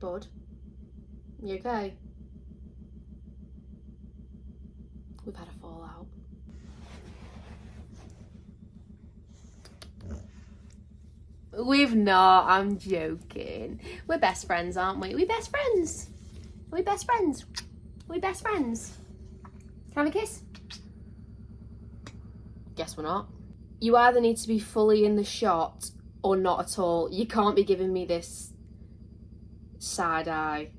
Bud, you okay? We've had a fallout. We've not, I'm joking. We're best friends, aren't we? We're best friends. We're best friends. We're best friends. Can I have a kiss? Guess we're not. You either need to be fully in the shot or not at all. You can't be giving me this side eye.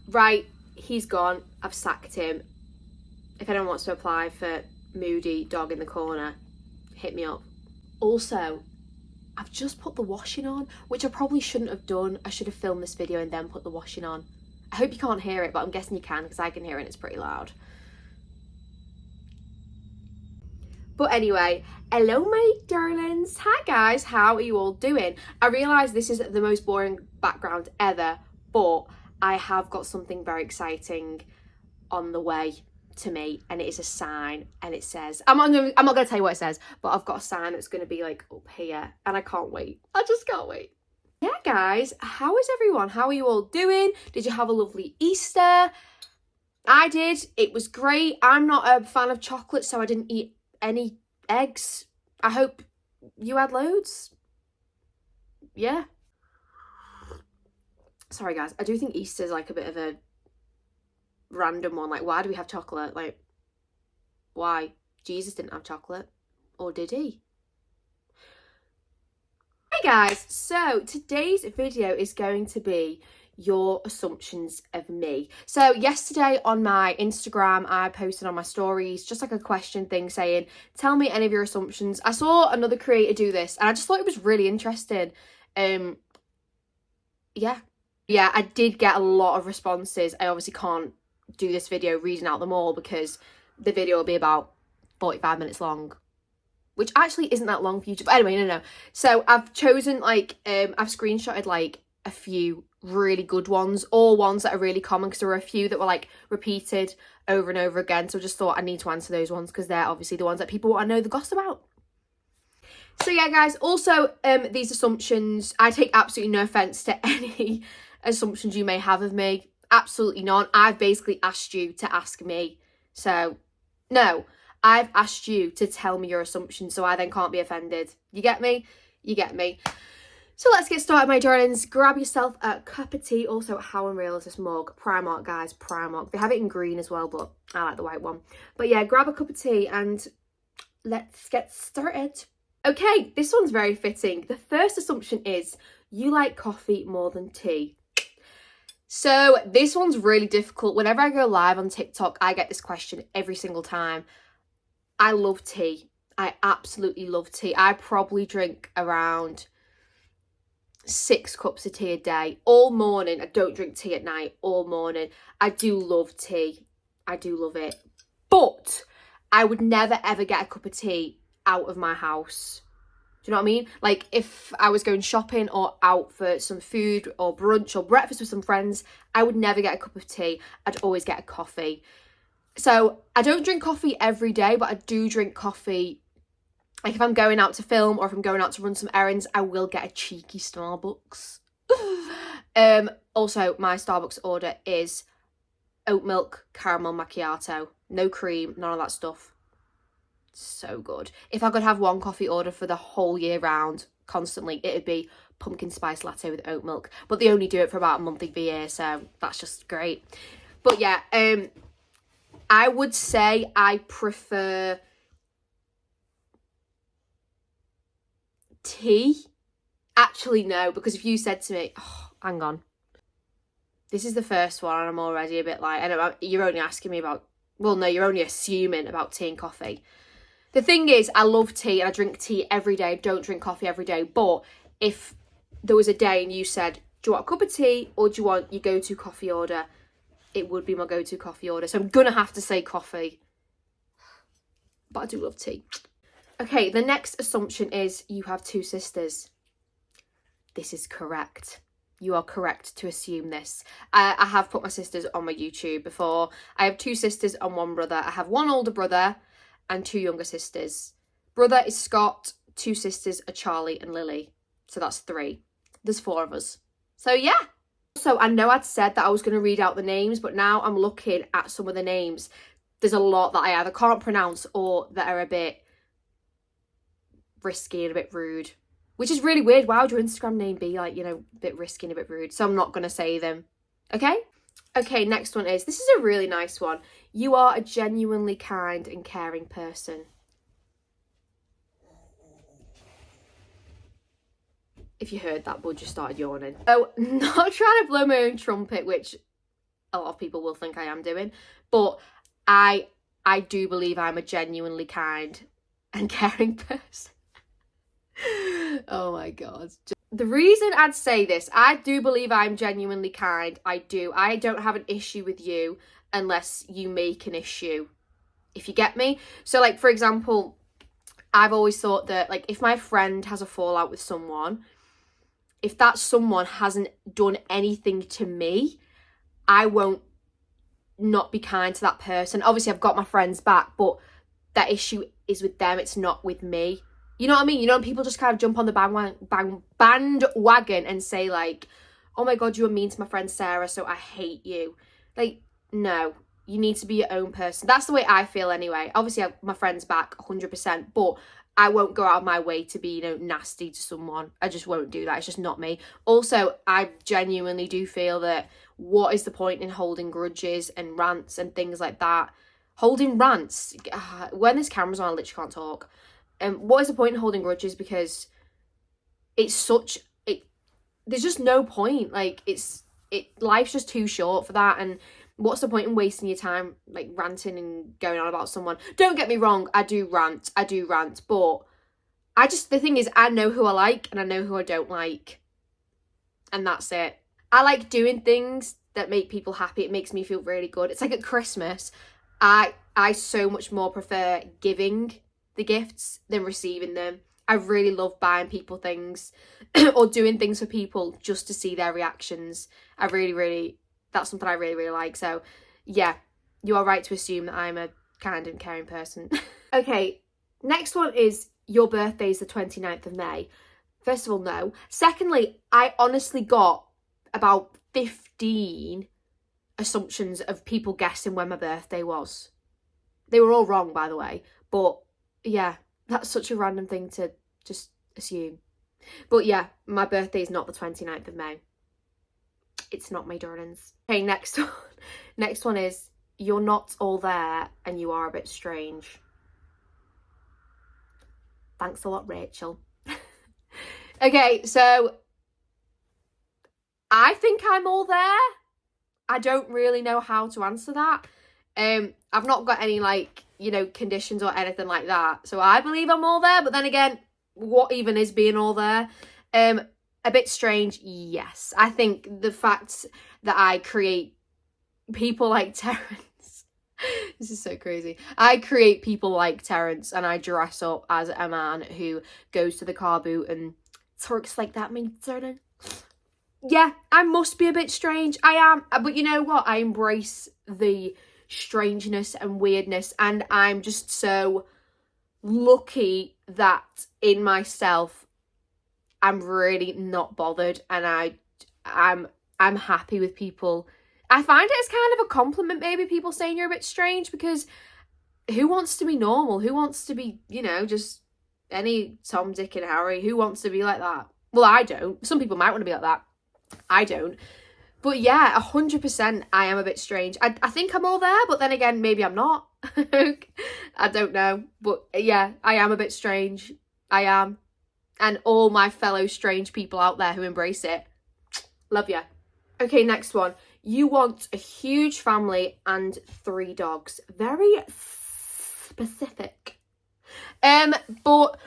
Right, he's gone. I've sacked him. If anyone wants to apply for moody dog in the corner, hit me up. Also, I've just put the washing on, which I probably shouldn't have done. I should have filmed this video and then put the washing on. I hope you can't hear it, but I'm guessing you can because I can hear it and it's pretty loud. But anyway, hello my darlings. Hi guys, how are you all doing? I realise this is the most boring background ever, but I have got something very exciting on the way to me, and it is a sign, and it says, I'm not gonna tell you what it says, but I've got a sign that's gonna be like up here, and I can't wait. I just can't wait. Yeah guys, how is everyone? How are you all doing? Did you have a lovely Easter? I did. It was great. I'm not a fan of chocolate, so I didn't eat any eggs. I hope you had loads. Yeah. Sorry guys, I do think Easter's like a bit of a random one. Like, why do we have chocolate? Like, why? Jesus didn't have chocolate, or did he? Hey guys, so today's video is going to be your assumptions of me. So yesterday on my Instagram, I posted on my stories just like a question thing saying, tell me any of your assumptions. I saw another creator do this and I just thought it was really interesting. Yeah, I did get a lot of responses. I obviously can't do this video reading out them all because the video will be about 45 minutes long, which actually isn't that long for YouTube. But anyway, no. So I've chosen like, I've screenshotted like a few really good ones, all ones that are really common, because there were a few that were like repeated over and over again. So I just thought I need to answer those ones because they're obviously the ones that people want to know the gossip about. So yeah, guys, also these assumptions, I take absolutely no offence to any assumptions you may have of me. Absolutely none. I've basically asked you to ask me. So no, I've asked you to tell me your assumptions, so I then can't be offended. You get me? You get me. So let's get started, my darlings. Grab yourself a cup of tea. Also, how unreal is this mug? Primark, guys, Primark. They have it in green as well, but I like the white one. But yeah, grab a cup of tea and let's get started. Okay, this one's very fitting. The first assumption is you like coffee more than tea. So this one's really difficult. Whenever I go live on TikTok, I get this question every single time. I love tea. I absolutely love tea. I probably drink around 6 cups of tea a day, all morning. I don't drink tea at night, all morning. I do love tea. I do love it. But I would never ever get a cup of tea out of my house. Do you know what I mean? Like if I was going shopping or out for some food or brunch or breakfast with some friends, I would never get a cup of tea. I'd always get a coffee. So I don't drink coffee every day, but I do drink coffee. Like if I'm going out to film or if I'm going out to run some errands, I will get a cheeky Starbucks. Also, my Starbucks order is oat milk caramel macchiato. No cream, none of that stuff. So good. If I could have one coffee order for the whole year round, constantly, it'd be pumpkin spice latte with oat milk. But they only do it for about a month of the year, so that's just great. But yeah, I would say I prefer tea. Actually, no, because if you said to me, oh, hang on, this is the first one and I'm already a bit like, I know you're only asking me about, well, no, you're only assuming about tea and coffee. The thing is, I love tea and I drink tea every day. I don't drink coffee every day. But if there was a day and you said, do you want a cup of tea or do you want your go-to coffee order? It would be my go-to coffee order. So I'm going to have to say coffee. But I do love tea. Okay, the next assumption is you have 2 sisters. This is correct. You are correct to assume this. I have put my sisters on my YouTube before. I have 2 sisters and 1 brother. I have 1 older brother and 2 younger sisters. Brother is Scott, 2 sisters are Charlie and Lily. So that's 3. there's 4 of us. So yeah. So I know I'd said that I was going to read out the names, but now I'm looking at some of the names. There's a lot that I either can't pronounce or that are a bit risky and a bit rude, which is really weird. Why would your Instagram name be like, you know, a bit risky and a bit rude? So I'm not going to say them. Okay? Okay, next one is, this is a really nice one. You are a genuinely kind and caring person. If you heard that, Bud just started yawning. Oh, not trying to blow my own trumpet, which a lot of people will think I am doing, but I do believe I'm a genuinely kind and caring person. Oh my God. The reason I'd say this, I do believe I'm genuinely kind. I do. I don't have an issue with you unless you make an issue, if you get me. So like, for example, I've always thought that like if my friend has a fallout with someone, if that someone hasn't done anything to me, I won't not be kind to that person. Obviously, I've got my friends back, but that issue is with them. It's not with me. You know what I mean? You know, people just kind of jump on the bandwagon and say like, oh my God, you were mean to my friend Sarah, so I hate you. Like, no, you need to be your own person. That's the way I feel anyway. Obviously, I have my friends back 100%, but I won't go out of my way to be, you know, nasty to someone. I just won't do that. It's just not me. Also, I genuinely do feel that what is the point in holding grudges and rants and things like that? Holding rants, when there's cameras on, I literally can't talk. What is the point in holding grudges? Because it's there's just no point. Like, life's just too short for that. And what's the point in wasting your time, like, ranting and going on about someone? Don't get me wrong, I do rant, but the thing is, I know who I like and I know who I don't like. And that's it. I like doing things that make people happy. It makes me feel really good. It's like at Christmas, I so much more prefer giving the gifts than receiving them. I really love buying people things or doing things for people just to see their reactions. That's something I really, really like. So yeah, you are right to assume that I'm a kind and caring person. Okay, next one is your birthday is the 29th of May. First of all, no. Secondly, I honestly got about 15 assumptions of people guessing when my birthday was. They were all wrong, by the way. But yeah, that's such a random thing to just assume. But yeah, my birthday is not the 29th of May. It's not, my darlings. Okay, next one. Next one is, you're not all there and you are a bit strange. Thanks a lot, Rachel. Okay, so I think I'm all there. I don't really know how to answer that. I've not got any, like, you know, conditions or anything like that. So I believe I'm all there. But then again, what even is being all there? A bit strange, yes. I think the fact that I create people like Terence, this is so crazy. I create people like Terence and I dress up as a man who goes to the car boot and talks like that, means certain. Yeah, I must be a bit strange. I am. But you know what? I embrace the strangeness and weirdness, and I'm just so lucky that in myself I'm really not bothered, and I'm happy with people. I find it as kind of a compliment, maybe, people saying you're a bit strange, because who wants to be normal? Who wants to be, you know, just any Tom, Dick and Harry? Who wants to be like that? Well, I don't. Some people might want to be like that. I don't. But yeah, 100% I am a bit strange. I think I'm all there, but then again, maybe I'm not. I don't know. But yeah, I am a bit strange. I am. And all my fellow strange people out there who embrace it, love ya. Okay, next one. You want a huge family and 3 dogs. Very specific. But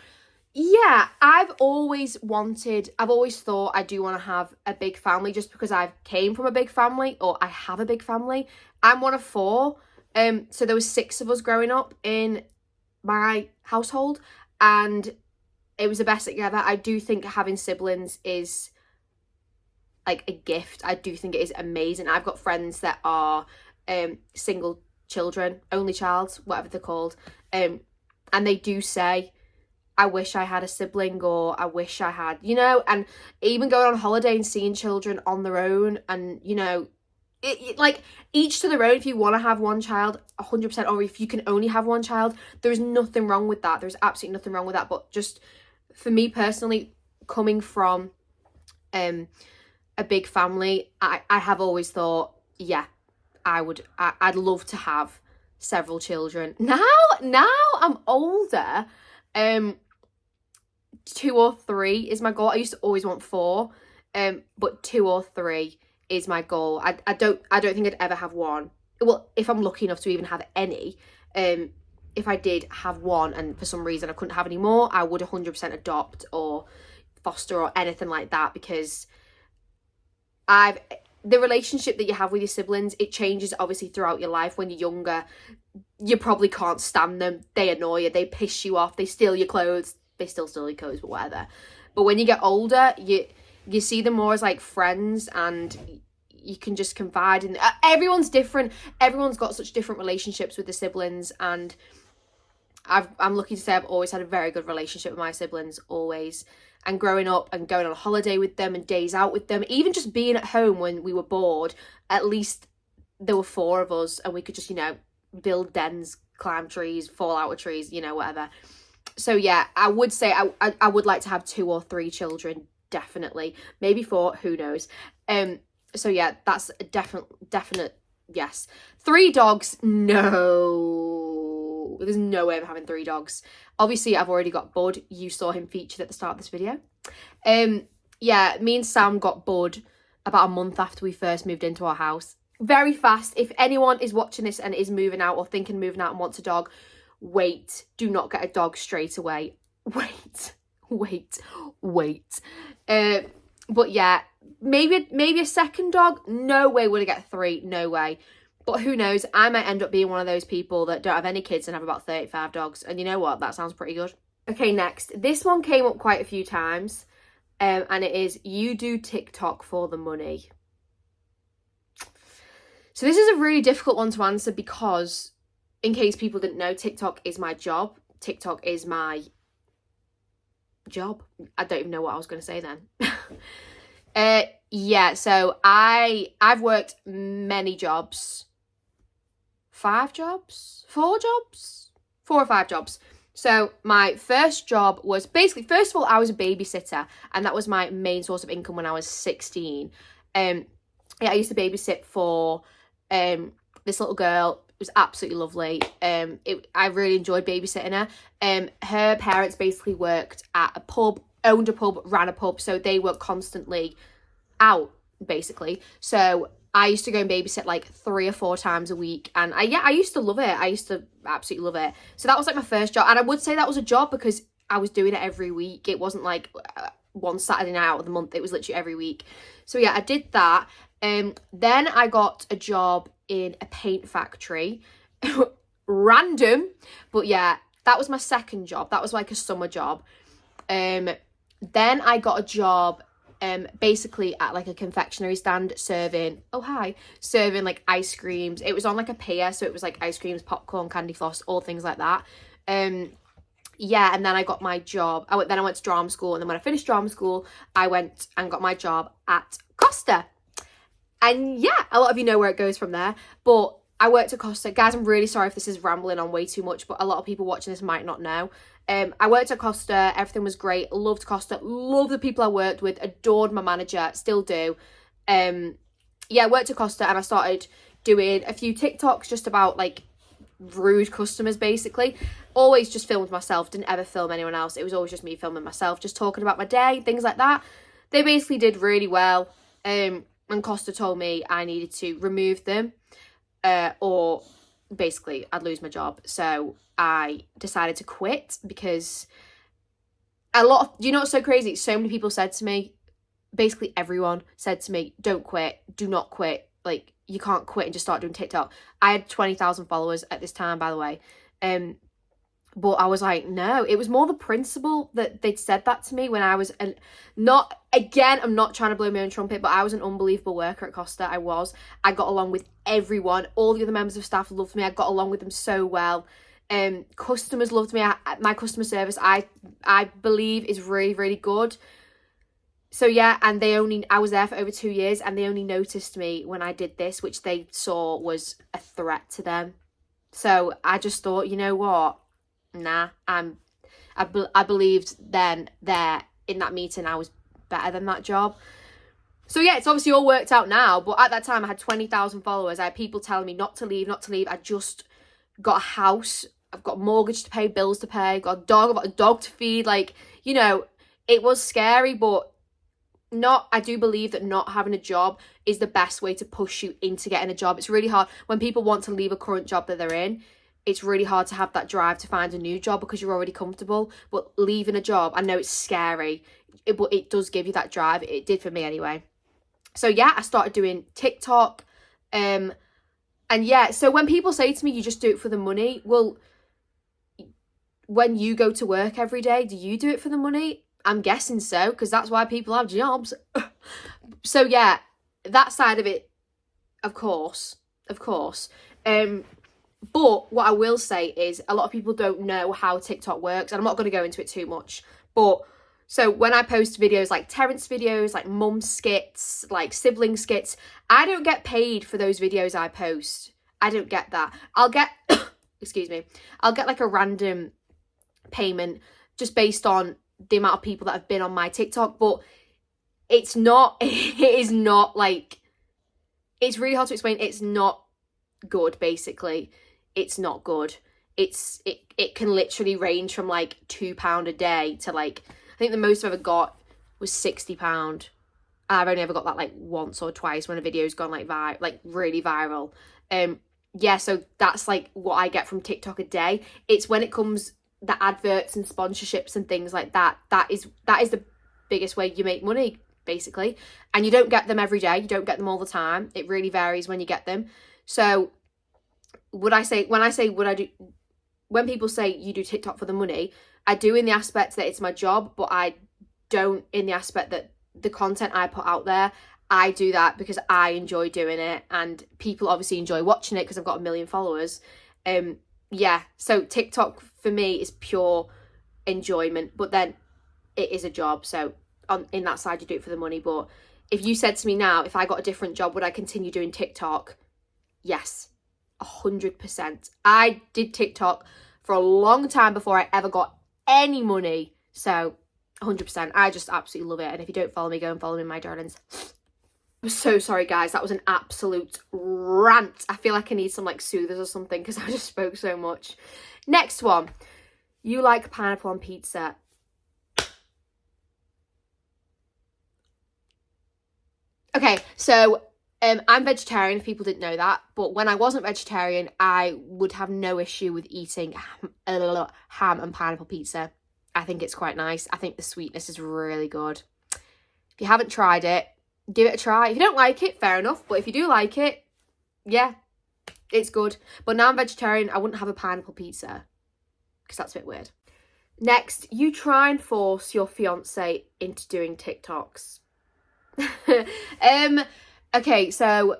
yeah, I've always thought I do want to have a big family, just because I came from a big family, or I have a big family. I'm one of 4. So there was 6 of us growing up in my household, and it was the best thing ever. I do think having siblings is like a gift. I do think it is amazing. I've got friends that are single children, only child, whatever they're called, and they do say, I wish I had a sibling, or I wish I had, you know, and even going on holiday and seeing children on their own, and, you know, like, each to their own. If you want to have one child, 100%, or if you can only have one child, there's nothing wrong with that. There's absolutely nothing wrong with that. But just for me personally, coming from a big family, I have always thought, yeah, I'd love to have several children. Now I'm older, 2 or 3 is my goal. I used to always want 4, but 2 or 3 is my goal. I don't think I'd ever have 1. Well, if I'm lucky enough to even have any. If I did have 1 and for some reason I couldn't have any more, I would 100% adopt or foster or anything like that, because the relationship that you have with your siblings, it changes obviously throughout your life. When you're younger, you probably can't stand them. They annoy you. They piss you off. They steal your clothes. They still steal your clothes, but whatever. But when you get older, you see them more as like friends, and you can just confide in. Everyone's different. Everyone's got such different relationships with the siblings, and I'm lucky to say I've always had a very good relationship with my siblings, always. And growing up and going on holiday with them and days out with them, even just being at home when we were bored, at least there were 4 of us and we could just, you know, build dens, climb trees, fall out of trees, you know, whatever. So yeah, I would say I would like to have 2 or 3 children, definitely. Maybe 4, who knows. So yeah, that's a definite yes. 3 dogs, no. There's no way I'm having 3 dogs. Obviously, I've already got Bud. You saw him featured at the start of this video. Yeah, me and Sam got Bud about a month after we first moved into our house. Very fast. If anyone is watching this and is moving out or thinking of moving out and wants a dog, wait. Do not get a dog straight away. Wait. But yeah, maybe a second dog. No way would I get 3. No way. But who knows? I might end up being one of those people that don't have any kids and have about 35 dogs. And you know what? That sounds pretty good. Okay, next. This one came up quite a few times. And it is, you do TikTok for the money. So this is a really difficult one to answer, because in case people didn't know, TikTok is my job. TikTok is my job. I don't even know what I was going to say then. Yeah, so I've worked many jobs. 4 or 5 jobs. So my first job was basically, first of all, I was a babysitter, and that was my main source of income when I was 16. Yeah, I used to babysit for this little girl. It was absolutely lovely. I really enjoyed babysitting her. Her parents basically worked at a pub, owned a pub, ran a pub, so they were constantly out, basically. So I used to go and babysit like 3 or 4 times a week, and I used to love it. I used to absolutely love it. So that was like my first job, and I would say that was a job because I was doing it every week. It wasn't like one Saturday night out of the month. It was literally every week. So yeah, I did that. Then I got a job in a paint factory. Random, but yeah, that was my second job. That was like a summer job. Then I got a job basically at like a confectionery stand serving like ice creams. It was on like a pier, so it was like ice creams, popcorn, candy floss, all things like that. Yeah, and then I got my job. I went to drama school, and then when I finished drama school, I went and got my job at Costa. And yeah, a lot of you know where it goes from there, but I worked at Costa. Guys, I'm really sorry if this is rambling on way too much, but a lot of people watching this might not know. I worked at Costa. Everything was great. Loved Costa. Loved the people I worked with. Adored my manager. Still do. Yeah, I worked at Costa, and I started doing a few TikToks just about like rude customers, basically. Always just filmed myself. Didn't ever film anyone else. It was always just me filming myself, just talking about my day, things like that. They basically did really well. And Costa told me I needed to remove them, or basically I'd lose my job. So I decided to quit, because you know what's so crazy? So many people said to me, basically everyone said to me, don't quit, do not quit. Like, you can't quit and just start doing TikTok. I had 20,000 followers at this time, by the way. But I was like, no, it was more the principle that they'd said that to me when I was, I'm not trying to blow my own trumpet, but I was an unbelievable worker at Costa. I got along with everyone. All the other members of staff loved me. I got along with them so well. Customers loved me. My customer service, I believe, is really, really good. So yeah, and I was there for over 2 years, and they only noticed me when I did this, which they saw was a threat to them. So I just thought, you know what? Nah, I believed then there in that meeting I was better than that job. So yeah, it's obviously all worked out now, but at that time I had 20,000 followers. I had people telling me not to leave, not to leave. I just got a house. I've got a mortgage to pay, bills to pay, got a dog, I've got a dog to feed. Like, you know, it was scary, but I do believe that not having a job is the best way to push you into getting a job. It's really hard when people want to leave a current job that they're in. It's really hard to have that drive to find a new job because you're already comfortable. But leaving a job, I know it's scary, but it does give you that drive. It did for me anyway. So yeah, I started doing TikTok. And yeah, so when people say to me, you just do it for the money. Well, when you go to work every day, do you do it for the money? I'm guessing so, because that's why people have jobs. So yeah, that side of it, of course. But what I will say is a lot of people don't know how TikTok works, and I'm not going to go into it too much. But so when I post videos like Terrence videos, like mum skits, like sibling skits, I don't get paid for those videos I post. I don't get that. I'll get, excuse me, I'll get like a random payment just based on the amount of people that have been on my TikTok, but it is not like, it's really hard to explain. It's not good, basically. It's not good. It can literally range from like £2 a day to like, I think the most I've ever got was £60. I've only ever got that like once or twice when a video's gone like really viral. Yeah, so that's like what I get from TikTok a day. It's when it comes the adverts and sponsorships and things like that, that is the biggest way you make money, basically. And you don't get them every day, you don't get them all the time. It really varies when you get them. So when people say you do TikTok for the money, I do in the aspect that it's my job, but I don't in the aspect that the content I put out there, I do that because I enjoy doing it, and people obviously enjoy watching it because I've got 1 million followers. Yeah, so TikTok for me is pure enjoyment, but then it is a job. So in that side, you do it for the money. But if you said to me now, if I got a different job, would I continue doing TikTok? Yes, 100%. I did TikTok for a long time before I ever got any money. So 100%. I just absolutely love it. And if you don't follow me, go and follow me, my darlings. I'm so sorry, guys. That was an absolute rant. I feel like I need some like soothers or something because I just spoke so much. Next one. You like pineapple on pizza. Okay, so I'm vegetarian, if people didn't know that. But when I wasn't vegetarian, I would have no issue with eating ham and pineapple pizza. I think it's quite nice. I think the sweetness is really good. If you haven't tried it, give it a try. If you don't like it, fair enough. But if you do like it, yeah, it's good. But now I'm vegetarian, I wouldn't have a pineapple pizza because that's a bit weird. Next, you try and force your fiance into doing TikToks. Okay, so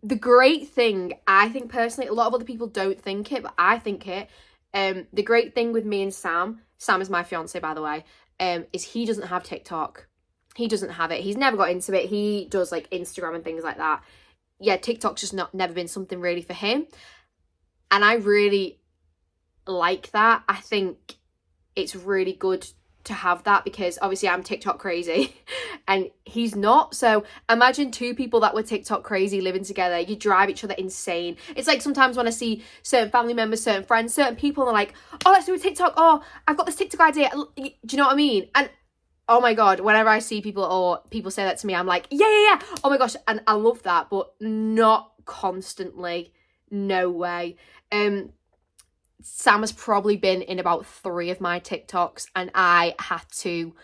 the great thing, I think personally, a lot of other people don't think it, but I think it. The great thing with me and Sam is my fiance, by the way, is he doesn't have TikTok. He doesn't have it. He's never got into it. He does like Instagram and things like that. Yeah, TikTok's just never been something really for him. And I really like that. I think it's really good to have that because obviously I'm TikTok crazy and he's not. So imagine two people that were TikTok crazy living together. You drive each other insane. It's like sometimes when I see certain family members, certain friends, certain people, they're like, oh, let's do a TikTok. Oh, I've got this TikTok idea. Do you know what I mean? And oh my God, whenever I see people or people say that to me, I'm like, yeah. Oh my gosh. And I love that, but not constantly. No way. Sam has probably been in about 3 of my TikToks and I had to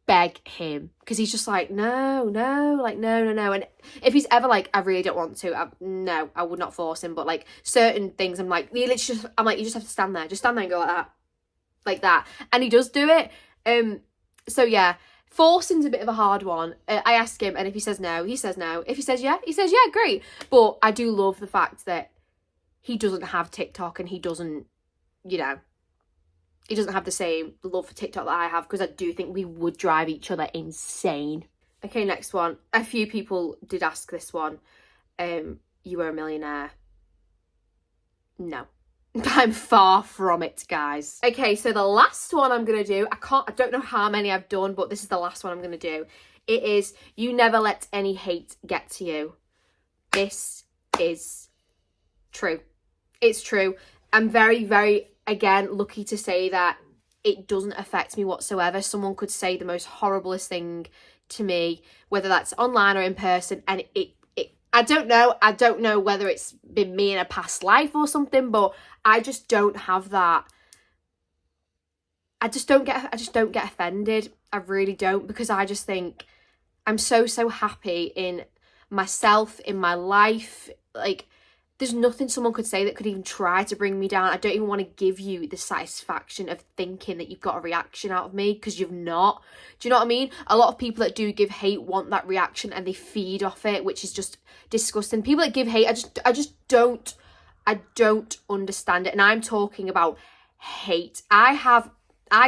beg him because he's just like, no. And if he's ever like, I really don't want to, no, I would not force him. But like certain things, I'm like, you just have to stand there. Just stand there and go like that. And he does do it. So yeah, forcing's a bit of a hard one. I ask him, and if he says no, he says no. If he says yeah, great. But I do love the fact that he doesn't have TikTok and he doesn't you know, he doesn't have the same love for TikTok that I have, because I do think we would drive each other insane. Okay, next one. A few people did ask this one. You were a millionaire. No. I'm far from it, guys. Okay, so the last one I'm gonna do, I don't know how many I've done, but this is the last one I'm gonna do. It is, you never let any hate get to you. This is true. It's true. I'm very, very, again, lucky to say that it doesn't affect me whatsoever. Someone could say the most horriblest thing to me, whether that's online or in person, and I don't know whether it's been me in a past life or something, but I just don't have that. I just don't get offended. I really don't, because I just think I'm so happy in myself, in my life. Like, there's nothing someone could say that could even try to bring me down. I don't even want to give you the satisfaction of thinking that you've got a reaction out of me, because you've not. Do you know what I mean? A lot of people that do give hate want that reaction and they feed off it, which is just disgusting. People that give hate, I just don't understand it. And I'm talking about hate. I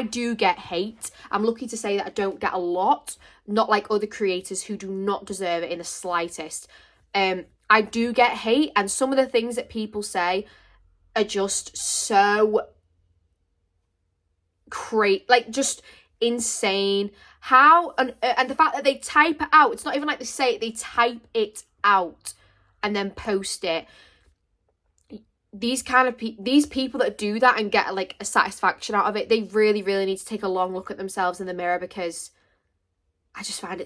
do get hate. I'm lucky to say that I don't get a lot, not like other creators who do not deserve it in the slightest. I do get hate, and some of the things that people say are just so like just insane. How, and the fact that they type it out, it's not even like they say it, they type it out and then post it. These people that do that and get like a satisfaction out of it, they really need to take a long look at themselves in the mirror, because I just find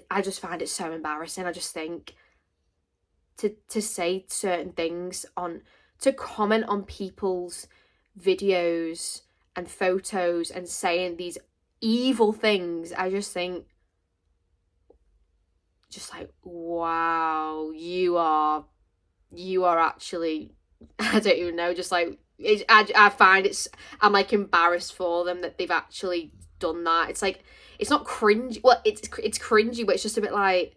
it so embarrassing. I just think to say certain things, to comment on people's videos and photos and saying these evil things, I just think, just like, wow, you are actually, I don't even know, just like, I find I'm like embarrassed for them that they've actually done that. It's like, it's not cringy, well, it's cringy, but it's just a bit like,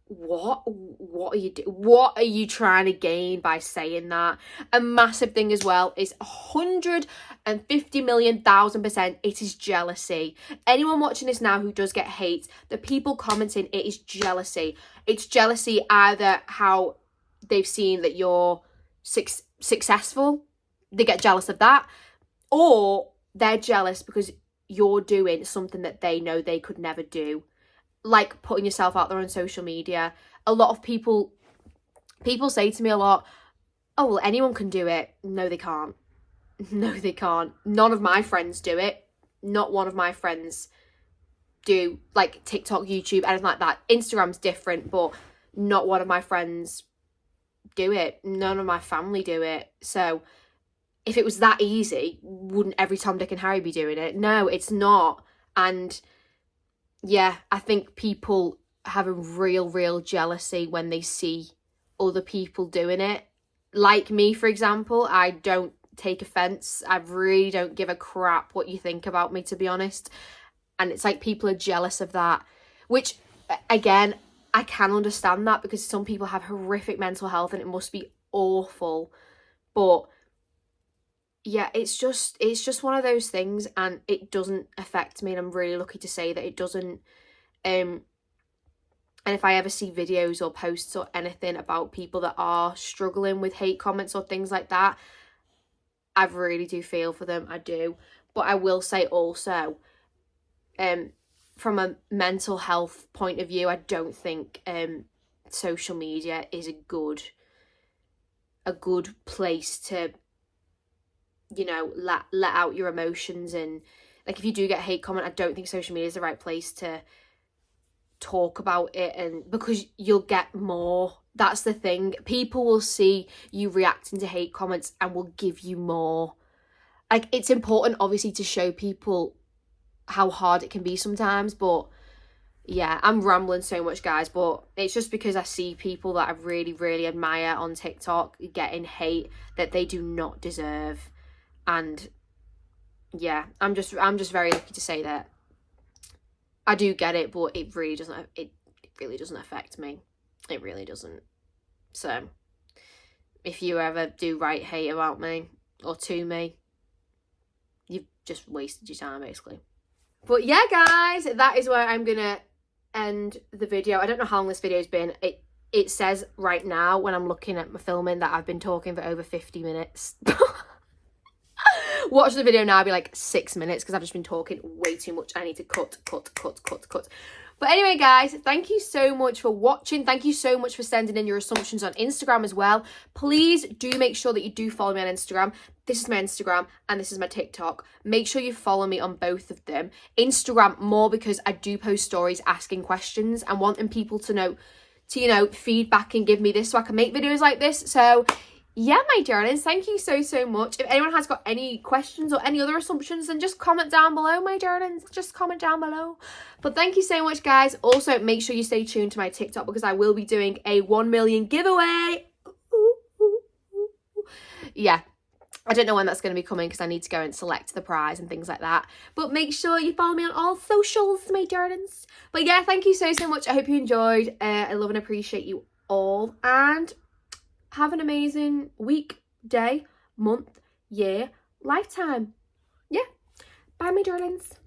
what are you what are you trying to gain by saying that? A massive thing as well is 150,000,000%, it is jealousy. Anyone watching this now who does get hate, the people commenting, it is jealousy. It's jealousy, either how they've seen that you're successful, they get jealous of that, or they're jealous because you're doing something that they know they could never do, like putting yourself out there on social media. A lot of people say to me a lot, oh, well, anyone can do it. No, they can't. No, they can't. None of my friends do it. Not one of my friends do, like TikTok, YouTube, anything like that. Instagram's different, but not one of my friends do it. None of my family do it. So if it was that easy, wouldn't every Tom, Dick and Harry be doing it? No, it's not. And yeah, I think people have a real jealousy when they see other people doing it. Like me, for example, I don't take offense. I really don't give a crap what you think about me, to be honest. And it's like people are jealous of that, which, again, I can understand that, because some people have horrific mental health and it must be awful. But yeah, it's just one of those things, and it doesn't affect me, and I'm really lucky to say that it doesn't. And if I ever see videos or posts or anything about people that are struggling with hate comments or things like that, I really do feel for them. I do. But I will say also, from a mental health point of view, I don't think social media is a good place to, you know, let out your emotions. And like, if you do get a hate comment, I don't think social media is the right place to talk about it, and because you'll get more. That's the thing, people will see you reacting to hate comments and will give you more. Like, it's important obviously to show people how hard it can be sometimes, but yeah, I'm rambling so much, guys, but it's just because I see people that I really admire on TikTok getting hate that they do not deserve. And yeah, I'm just very lucky to say that I do get it, but it really doesn't affect me. It really doesn't. So if you ever do write hate about me or to me, you've just wasted your time basically. But yeah, guys, that is where I'm gonna end the video. I don't know how long this video's been. It says right now when I'm looking at my filming that I've been talking for over 50 minutes. Watch the video now, I'll be like 6 minutes because I've just been talking way too much. I need to cut. But anyway, guys, thank you so much for watching. Thank you so much for sending in your assumptions on Instagram as well. Please do make sure that you do follow me on Instagram. This is my Instagram and this is my TikTok. Make sure you follow me on both of them. Instagram more because I do post stories asking questions and wanting people to know, feedback and give me this so I can make videos like this. So yeah, my darlings, thank you so much. If anyone has got any questions or any other assumptions, then just comment down below, my darlings. Just comment down below. But thank you so much, guys. Also, make sure you stay tuned to my TikTok because I will be doing a 1 million giveaway. Yeah, I don't know when that's going to be coming because I need to go and select the prize and things like that. But make sure you follow me on all socials, my darlings. But yeah, thank you so much. I hope you enjoyed. I love and appreciate you all. And have an amazing week, day, month, year, lifetime. Yeah. Bye, my darlings.